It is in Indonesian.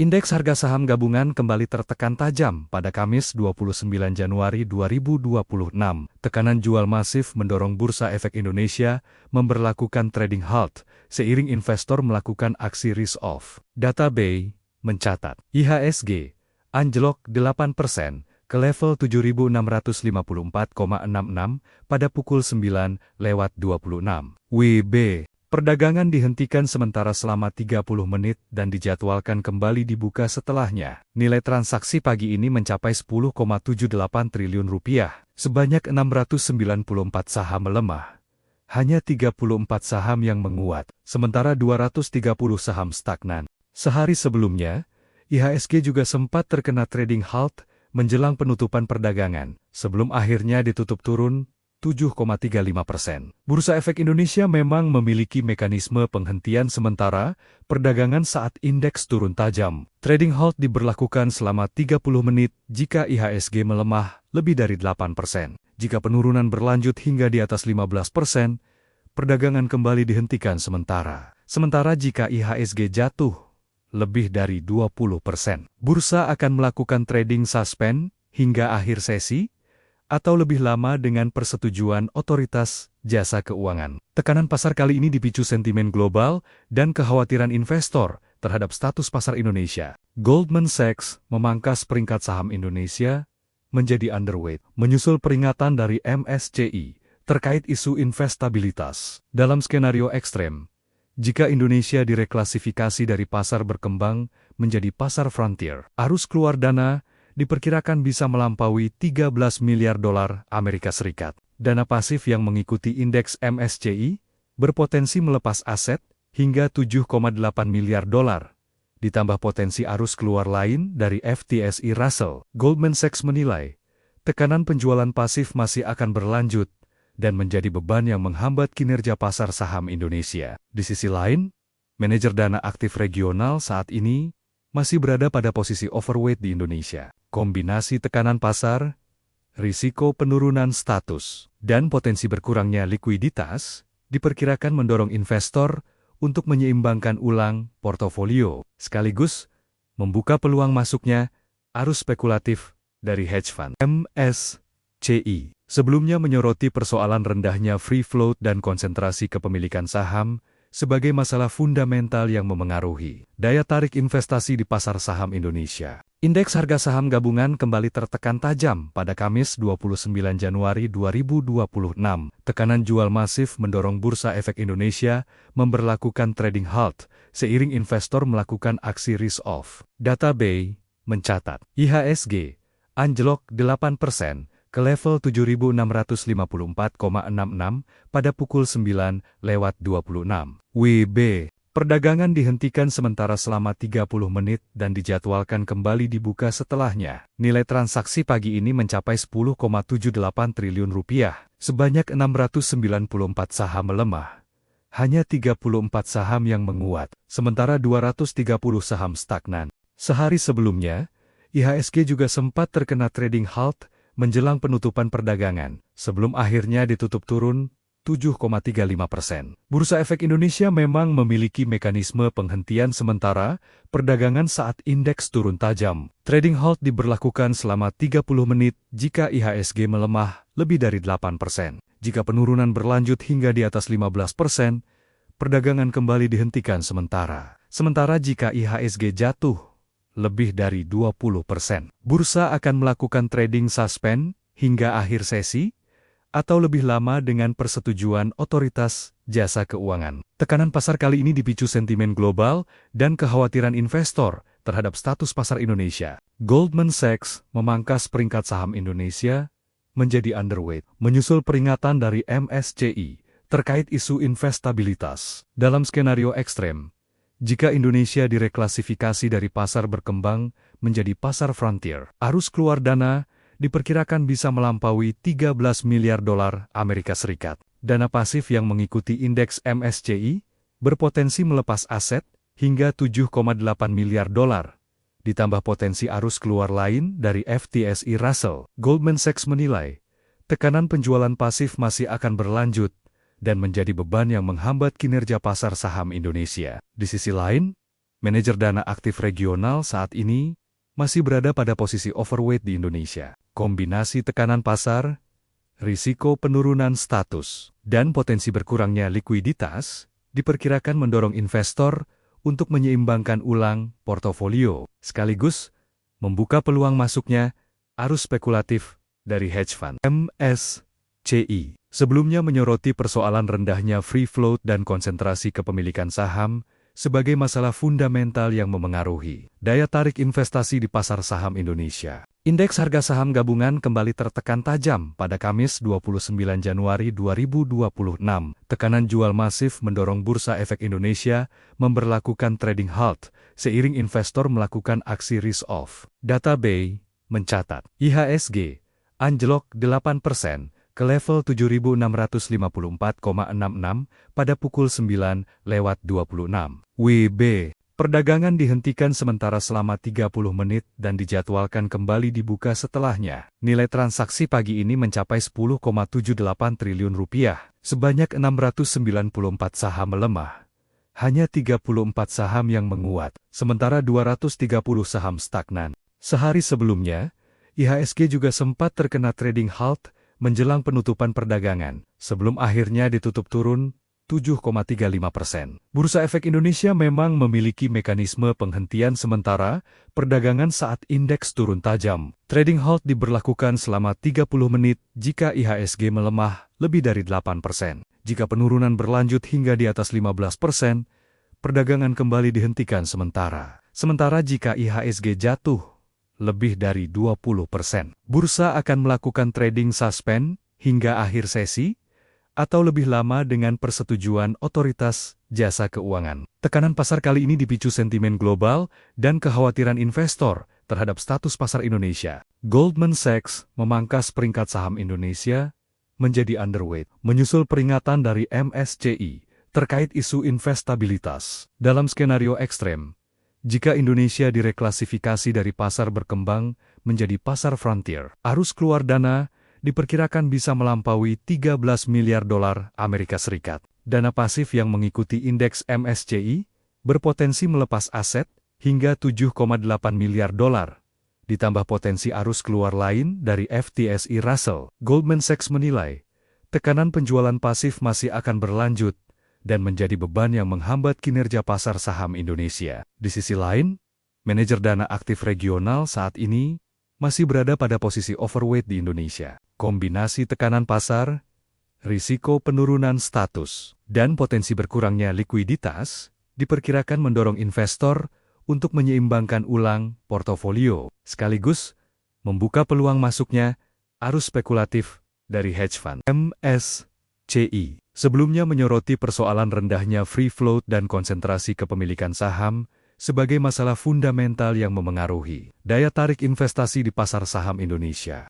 Indeks harga saham gabungan kembali tertekan tajam pada Kamis 29 Januari 2026. Tekanan jual masif mendorong Bursa Efek Indonesia memberlakukan trading halt seiring investor melakukan aksi risk-off. Data BEI mencatat, IHSG anjlok 8% ke level 7.654,66 pada pukul 9:26 WIB. Perdagangan dihentikan sementara selama 30 menit dan dijadwalkan kembali dibuka setelahnya. Nilai transaksi pagi ini mencapai 10,78 triliun rupiah. Sebanyak 694 saham melemah. Hanya 34 saham yang menguat, sementara 230 saham stagnan. Sehari sebelumnya, IHSG juga sempat terkena trading halt menjelang penutupan perdagangan, sebelum akhirnya ditutup turun 7,35%. Bursa Efek Indonesia memang memiliki mekanisme penghentian sementara perdagangan saat indeks turun tajam. Trading halt diberlakukan selama 30 menit jika IHSG melemah lebih dari 8%. Jika penurunan berlanjut hingga di atas 15%, perdagangan kembali dihentikan sementara. Sementara jika IHSG jatuh lebih dari 20%, bursa akan melakukan trading suspend hingga akhir sesi, atau lebih lama dengan persetujuan otoritas jasa keuangan. Tekanan pasar kali ini dipicu sentimen global dan kekhawatiran investor terhadap status pasar Indonesia. Goldman Sachs memangkas peringkat saham Indonesia menjadi underweight, menyusul peringatan dari MSCI terkait isu investabilitas. Dalam skenario ekstrem, jika Indonesia direklasifikasi dari pasar berkembang menjadi pasar frontier, arus keluar dana diperkirakan bisa melampaui 13 miliar dolar Amerika Serikat. Dana pasif yang mengikuti indeks MSCI berpotensi melepas aset hingga 7,8 miliar dolar, ditambah potensi arus keluar lain dari FTSE Russell. Goldman Sachs menilai, tekanan penjualan pasif masih akan berlanjut dan menjadi beban yang menghambat kinerja pasar saham Indonesia. Di sisi lain, manajer dana aktif regional saat ini masih berada pada posisi overweight di Indonesia. Kombinasi tekanan pasar, risiko penurunan status, dan potensi berkurangnya likuiditas diperkirakan mendorong investor untuk menyeimbangkan ulang portofolio, sekaligus membuka peluang masuknya arus spekulatif dari hedge fund. MSCI sebelumnya menyoroti persoalan rendahnya free float dan konsentrasi kepemilikan saham sebagai masalah fundamental yang memengaruhi daya tarik investasi di pasar saham Indonesia. Indeks harga saham gabungan kembali tertekan tajam pada Kamis 29 Januari 2026. Tekanan jual masif mendorong Bursa Efek Indonesia memberlakukan trading halt seiring investor melakukan aksi risk-off. Data BEI mencatat, IHSG anjlok 8% ke level 7.654,66 pada pukul 9:26 WIB. Perdagangan dihentikan sementara selama 30 menit dan dijadwalkan kembali dibuka setelahnya. Nilai transaksi pagi ini mencapai 10,78 triliun rupiah. Sebanyak 694 saham melemah. Hanya 34 saham yang menguat, sementara 230 saham stagnan. Sehari sebelumnya, IHSG juga sempat terkena trading halt menjelang penutupan perdagangan, sebelum akhirnya ditutup turun 7,35%. Bursa Efek Indonesia memang memiliki mekanisme penghentian sementara perdagangan saat indeks turun tajam. Trading halt diberlakukan selama 30 menit jika IHSG melemah lebih dari 8%. Jika penurunan berlanjut hingga di atas 15%, perdagangan kembali dihentikan sementara. Sementara jika IHSG jatuh lebih dari 20%. Bursa akan melakukan trading suspend hingga akhir sesi, atau lebih lama dengan persetujuan otoritas jasa keuangan. Tekanan pasar kali ini dipicu sentimen global dan kekhawatiran investor terhadap status pasar Indonesia. Goldman Sachs memangkas peringkat saham Indonesia menjadi underweight, menyusul peringatan dari MSCI terkait isu investabilitas. Dalam skenario ekstrem, jika Indonesia direklasifikasi dari pasar berkembang menjadi pasar frontier, arus keluar dana diperkirakan bisa melampaui 13 miliar dolar Amerika Serikat. Dana pasif yang mengikuti indeks MSCI berpotensi melepas aset hingga 7,8 miliar dolar, ditambah potensi arus keluar lain dari FTSE Russell. Goldman Sachs menilai, tekanan penjualan pasif masih akan berlanjut dan menjadi beban yang menghambat kinerja pasar saham Indonesia. Di sisi lain, manajer dana aktif regional saat ini masih berada pada posisi overweight di Indonesia. Kombinasi tekanan pasar, risiko penurunan status, dan potensi berkurangnya likuiditas diperkirakan mendorong investor untuk menyeimbangkan ulang portofolio, sekaligus membuka peluang masuknya arus spekulatif dari hedge fund. MSCI sebelumnya menyoroti persoalan rendahnya free float dan konsentrasi kepemilikan saham sebagai masalah fundamental yang memengaruhi daya tarik investasi di pasar saham Indonesia. Indeks harga saham gabungan kembali tertekan tajam pada Kamis 29 Januari 2026. Tekanan jual masif mendorong Bursa Efek Indonesia memberlakukan trading halt seiring investor melakukan aksi risk-off. Data BEI mencatat IHSG anjlok 8% ke level 7.654,66 pada pukul 9:26 WIB. Perdagangan dihentikan sementara selama 30 menit dan dijadwalkan kembali dibuka setelahnya. Nilai transaksi pagi ini mencapai Rp10,78 triliun. Sebanyak 694 saham melemah. Hanya 34 saham yang menguat, sementara 230 saham stagnan. Sehari sebelumnya, IHSG juga sempat terkena trading halt menjelang penutupan perdagangan, sebelum akhirnya ditutup turun 7,35%. Bursa Efek Indonesia memang memiliki mekanisme penghentian sementara perdagangan saat indeks turun tajam. Trading halt diberlakukan selama 30 menit jika IHSG melemah lebih dari 8%. Jika penurunan berlanjut hingga di atas 15%, perdagangan kembali dihentikan sementara. Sementara jika IHSG jatuh lebih dari 20%, bursa akan melakukan trading suspend hingga akhir sesi, atau lebih lama dengan persetujuan otoritas jasa keuangan. Tekanan pasar kali ini dipicu sentimen global dan kekhawatiran investor terhadap status pasar Indonesia. Goldman Sachs memangkas peringkat saham Indonesia menjadi underweight, menyusul peringatan dari MSCI terkait isu investabilitas. Dalam skenario ekstrem, jika Indonesia direklasifikasi dari pasar berkembang menjadi pasar frontier, arus keluar dana diperkirakan bisa melampaui 13 miliar dolar Amerika Serikat. Dana pasif yang mengikuti indeks MSCI berpotensi melepas aset hingga 7,8 miliar dolar, ditambah potensi arus keluar lain dari FTSE Russell. Goldman Sachs menilai, tekanan penjualan pasif masih akan berlanjut dan menjadi beban yang menghambat kinerja pasar saham Indonesia. Di sisi lain, manajer dana aktif regional saat ini masih berada pada posisi overweight di Indonesia. Kombinasi tekanan pasar, risiko penurunan status, dan potensi berkurangnya likuiditas diperkirakan mendorong investor untuk menyeimbangkan ulang portofolio, sekaligus membuka peluang masuknya arus spekulatif dari hedge fund. MSCI sebelumnya menyoroti persoalan rendahnya free float dan konsentrasi kepemilikan saham sebagai masalah fundamental yang memengaruhi daya tarik investasi di pasar saham Indonesia.